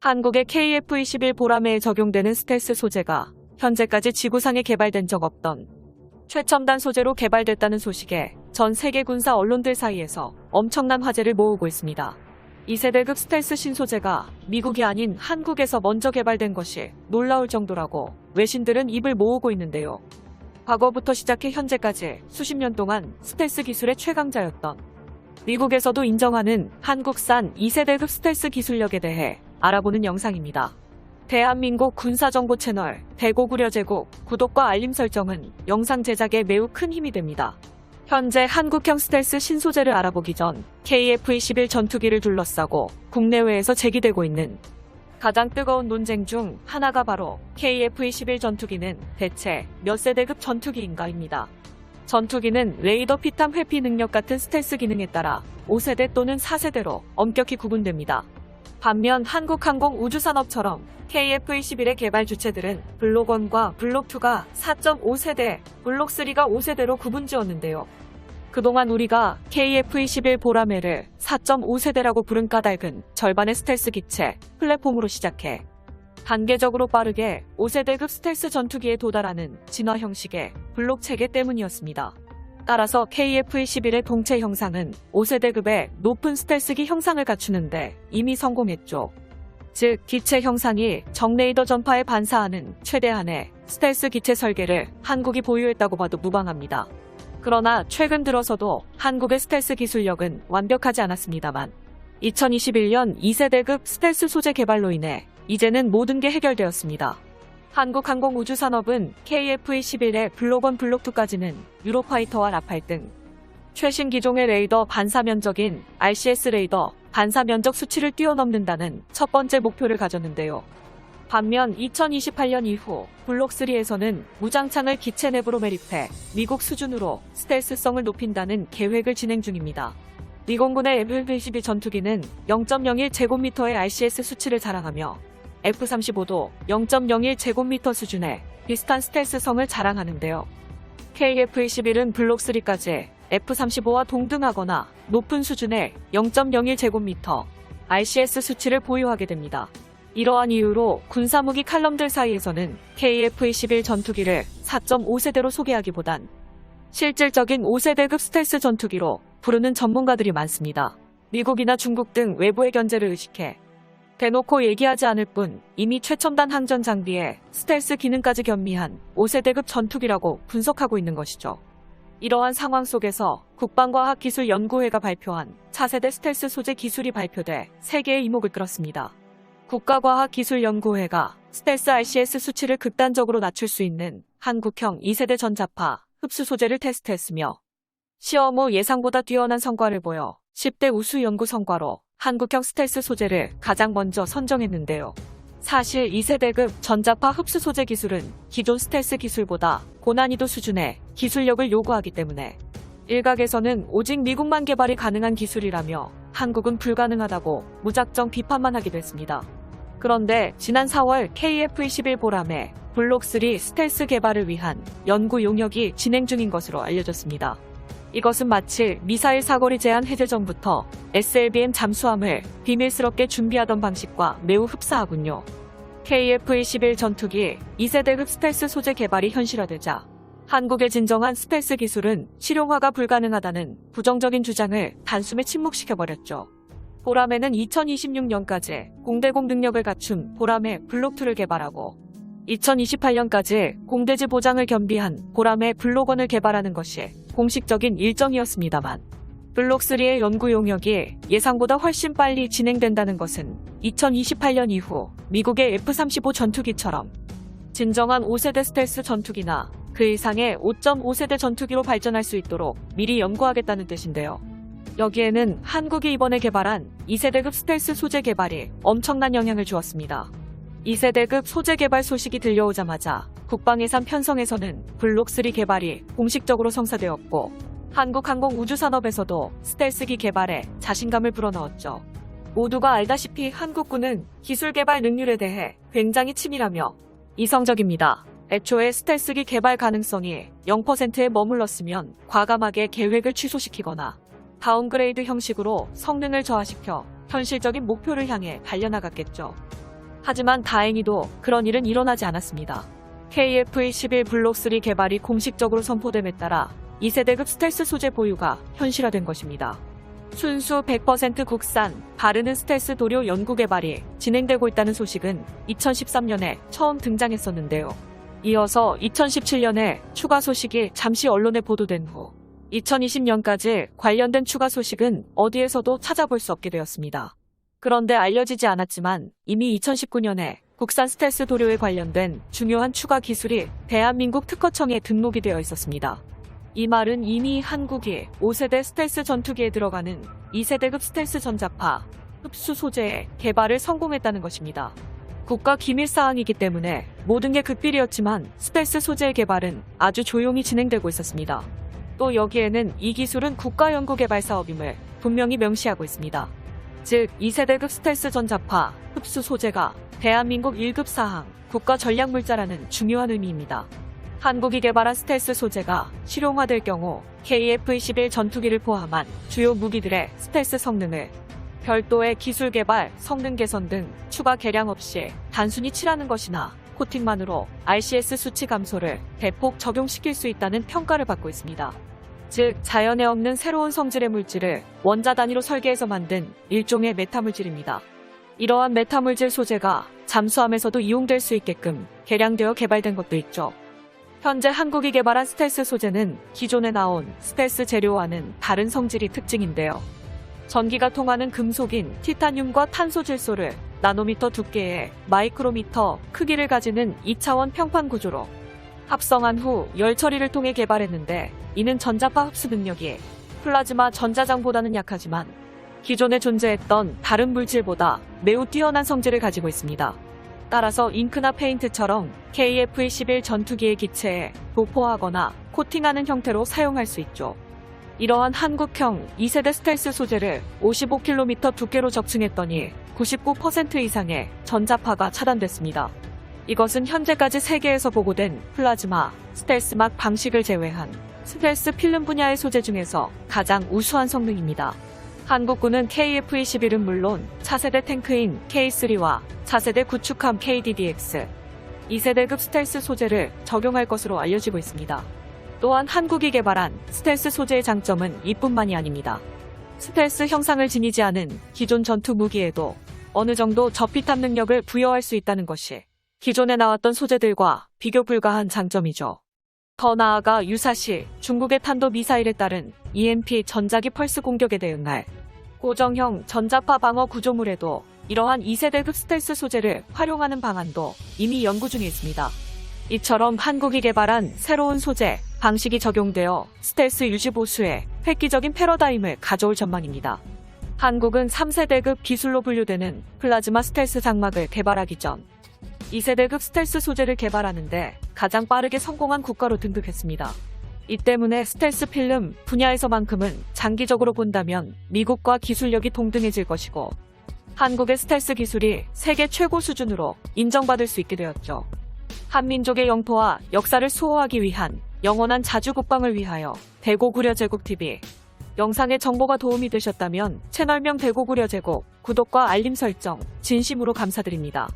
한국의 KF-21 보라매에 적용되는 스텔스 소재가 현재까지 지구상에 개발된 적 없던 최첨단 소재로 개발됐다는 소식에 전 세계 군사 언론들 사이에서 엄청난 화제를 모으고 있습니다. 2세대급 스텔스 신소재가 미국이 아닌 한국에서 먼저 개발된 것이 놀라울 정도라고 외신들은 입을 모으고 있는데요. 과거부터 시작해 현재까지 수십 년 동안 스텔스 기술의 최강자였던 미국에서도 인정하는 한국산 2세대급 스텔스 기술력에 대해 알아보는 영상입니다. 대한민국 군사정보 채널 대고구려제국 구독과 알림 설정은 영상 제작에 매우 큰 힘이 됩니다. 현재 한국형 스텔스 신소재를 알아보기 전 KF-21 전투기를 둘러싸고 국내외에서 제기되고 있는 가장 뜨거운 논쟁 중 하나가 바로 KF-21 전투기는 대체 몇 세대급 전투기인가입니다. 전투기는 레이더 피탐 회피 능력 같은 스텔스 기능에 따라 5세대 또는 4세대로 엄격히 구분됩니다. 반면 한국항공우주산업처럼 KF-21의 개발 주체들은 블록 1과 블록 2가 4.5세대, 블록 3가 5세대로 구분지었는데요. 그동안 우리가 KF-21 보라매를 4.5세대라고 부른 까닭은 절반의 스텔스 기체, 플랫폼으로 시작해 단계적으로 빠르게 5세대급 스텔스 전투기에 도달하는 진화 형식의 블록 체계 때문이었습니다. 따라서 KF-21의 동체 형상은 5세대급의 높은 스텔스기 형상을 갖추는데 이미 성공했죠. 즉, 기체 형상이 정레이더 전파에 반사하는 최대한의 스텔스 기체 설계를 한국이 보유했다고 봐도 무방합니다. 그러나 최근 들어서도 한국의 스텔스 기술력은 완벽하지 않았습니다만 2021년 2세대급 스텔스 소재 개발로 인해 이제는 모든 게 해결되었습니다. 한국항공우주산업은 KF-21의 블록 1, 블록 2까지는 유로파이터와 라팔 등 최신 기종의 레이더 반사 면적인 RCS 레이더 반사 면적 수치를 뛰어넘는다는 첫 번째 목표를 가졌는데요. 반면 2028년 이후 블록 3에서는 무장창을 기체 내부로 매립해 미국 수준으로 스텔스성을 높인다는 계획을 진행 중입니다. 미공군의 F-22 전투기는 0.01제곱미터의 RCS 수치를 자랑하며 F-35도 0.01제곱미터 수준의 비슷한 스텔스성을 자랑하는데요. KF-21은 블록 3까지 F-35와 동등하거나 높은 수준의 0.01제곱미터 RCS 수치를 보유하게 됩니다. 이러한 이유로 군사무기 칼럼들 사이에서는 KF-21 전투기를 4.5세대로 소개하기보단 실질적인 5세대급 스텔스 전투기로 부르는 전문가들이 많습니다. 미국이나 중국 등 외부의 견제를 의식해 대놓고 얘기하지 않을 뿐 이미 최첨단 항전 장비에 스텔스 기능까지 겸비한 5세대급 전투기라고 분석하고 있는 것이죠. 이러한 상황 속에서 국방과학기술연구회가 발표한 차세대 스텔스 소재 기술이 발표돼 세계의 이목을 끌었습니다. 국가과학기술연구회가 스텔스 RCS 수치를 극단적으로 낮출 수 있는 한국형 2세대 전자파 흡수 소재를 테스트했으며 시험 후 예상보다 뛰어난 성과를 보여 10대 우수 연구 성과로 한국형 스텔스 소재를 가장 먼저 선정했는데요. 사실 2세대급 전자파 흡수 소재 기술은 기존 스텔스 기술보다 고난이도 수준의 기술력을 요구하기 때문에 일각에서는 오직 미국만 개발이 가능한 기술이라며 한국은 불가능하다고 무작정 비판만 하기도 했습니다. 그런데 지난 4월 KF-21 보라매 블록 3 스텔스 개발을 위한 연구 용역이 진행 중인 것으로 알려졌습니다. 이것은 마치 미사일 사거리 제한 해제 전부터 SLBM 잠수함을 비밀스럽게 준비하던 방식과 매우 흡사하군요. KF-21 전투기 2세대급 스텔스 소재 개발이 현실화되자 한국의 진정한 스텔스 기술은 실용화가 불가능하다는 부정적인 주장을 단숨에 침묵시켜버렸죠. 보라매는 2026년까지 공대공 능력을 갖춘 보라매 블록 2를 개발하고 2028년까지 공대지 보장을 겸비한 보라매 블록 1을 개발하는 것이 공식적인 일정이었습니다만 블록 3의 연구 용역이 예상보다 훨씬 빨리 진행된다는 것은 2028년 이후 미국의 F-35 전투기처럼 진정한 5세대 스텔스 전투기나 그 이상의 5.5세대 전투기로 발전할 수 있도록 미리 연구하겠다는 뜻인데요. 여기에는 한국이 이번에 개발한 2세대급 스텔스 소재 개발이 엄청난 영향을 주었습니다. 2세대급 소재 개발 소식이 들려오자마자 국방예산 편성에서는 블록 3 개발이 공식적으로 성사되었고 한국항공우주산업에서도 스텔스기 개발에 자신감을 불어넣었죠. 모두가 알다시피 한국군은 기술 개발 능률에 대해 굉장히 치밀하며 이성적입니다. 애초에 스텔스기 개발 가능성이 0%에 머물렀으면 과감하게 계획을 취소시키거나 다운그레이드 형식으로 성능을 저하시켜 현실적인 목표를 향해 달려나갔겠죠. 하지만 다행히도 그런 일은 일어나지 않았습니다. KF-21 블록 3 개발이 공식적으로 선포됨에 따라 2세대급 스텔스 소재 보유가 현실화된 것입니다. 순수 100% 국산, 바르는 스텔스 도료 연구 개발이 진행되고 있다는 소식은 2013년에 처음 등장했었는데요. 이어서 2017년에 추가 소식이 잠시 언론에 보도된 후 2020년까지 관련된 추가 소식은 어디에서도 찾아볼 수 없게 되었습니다. 그런데 알려지지 않았지만 이미 2019년에 국산 스텔스 도료에 관련된 중요한 추가 기술이 대한민국 특허청에 등록이 되어 있었습니다. 이 말은 이미 한국이 5세대 스텔스 전투기에 들어가는 2세대급 스텔스 전자파 흡수 소재의 개발을 성공했다는 것입니다. 국가 기밀 사항이기 때문에 모든 게 극비리였지만 스텔스 소재의 개발은 아주 조용히 진행되고 있었습니다. 또 여기에는 이 기술은 국가연구개발 사업임을 분명히 명시하고 있습니다. 즉 2세대급 스텔스 전자파 흡수 소재가 대한민국 1급 사항 국가 전략물자라는 중요한 의미입니다. 한국이 개발한 스텔스 소재가 실용화될 경우 KF-21 전투기를 포함한 주요 무기들의 스텔스 성능을 별도의 기술 개발, 성능 개선 등 추가 개량 없이 단순히 칠하는 것이나 코팅만으로 RCS 수치 감소를 대폭 적용시킬 수 있다는 평가를 받고 있습니다. 즉 자연에 없는 새로운 성질의 물질을 원자 단위로 설계해서 만든 일종의 메타물질입니다. 이러한 메타물질 소재가 잠수함에서도 이용될 수 있게끔 개량되어 개발된 것도 있죠. 현재 한국이 개발한 스텔스 소재는 기존에 나온 스텔스 재료와는 다른 성질이 특징인데요. 전기가 통하는 금속인 티타늄과 탄소 질소를 나노미터 두께의 마이크로미터 크기를 가지는 2차원 평판 구조로 합성한 후 열 처리를 통해 개발했는데 이는 전자파 흡수 능력이 플라즈마 전자장보다는 약하지만 기존에 존재했던 다른 물질보다 매우 뛰어난 성질을 가지고 있습니다. 따라서 잉크나 페인트처럼 KF-21 전투기의 기체에 도포하거나 코팅하는 형태로 사용할 수 있죠. 이러한 한국형 2세대 스텔스 소재를 55km 두께로 적층했더니 99% 이상의 전자파가 차단됐습니다. 이것은 현재까지 세계에서 보고된 플라즈마, 스텔스막 방식을 제외한 스텔스 필름 분야의 소재 중에서 가장 우수한 성능입니다. 한국군은 KF-21은 물론 차세대 탱크인 K3와 차세대 구축함 KDDX, 2세대급 스텔스 소재를 적용할 것으로 알려지고 있습니다. 또한 한국이 개발한 스텔스 소재의 장점은 이뿐만이 아닙니다. 스텔스 형상을 지니지 않은 기존 전투 무기에도 어느 정도 저피탑 능력을 부여할 수 있다는 것이 기존에 나왔던 소재들과 비교 불가한 장점이죠. 더 나아가 유사시 중국의 탄도미사일에 따른 EMP 전자기 펄스 공격에 대응할 고정형 전자파 방어 구조물에도 이러한 2세대급 스텔스 소재를 활용하는 방안도 이미 연구 중에 있습니다. 이처럼 한국이 개발한 새로운 소재, 방식이 적용되어 스텔스 유지 보수에 획기적인 패러다임을 가져올 전망입니다. 한국은 3세대급 기술로 분류되는 플라즈마 스텔스 장막을 개발하기 전 2세대급 스텔스 소재를 개발하는데 가장 빠르게 성공한 국가로 등극했습니다. 이 때문에 스텔스 필름 분야에서만큼은 장기적으로 본다면 미국과 기술력이 동등해질 것이고 한국의 스텔스 기술이 세계 최고 수준으로 인정받을 수 있게 되었죠. 한민족의 영토와 역사를 수호하기 위한 영원한 자주국방을 위하여 대고구려제국TV 영상의 정보가 도움이 되셨다면 채널명 대고구려제국 구독과 알림 설정 진심으로 감사드립니다.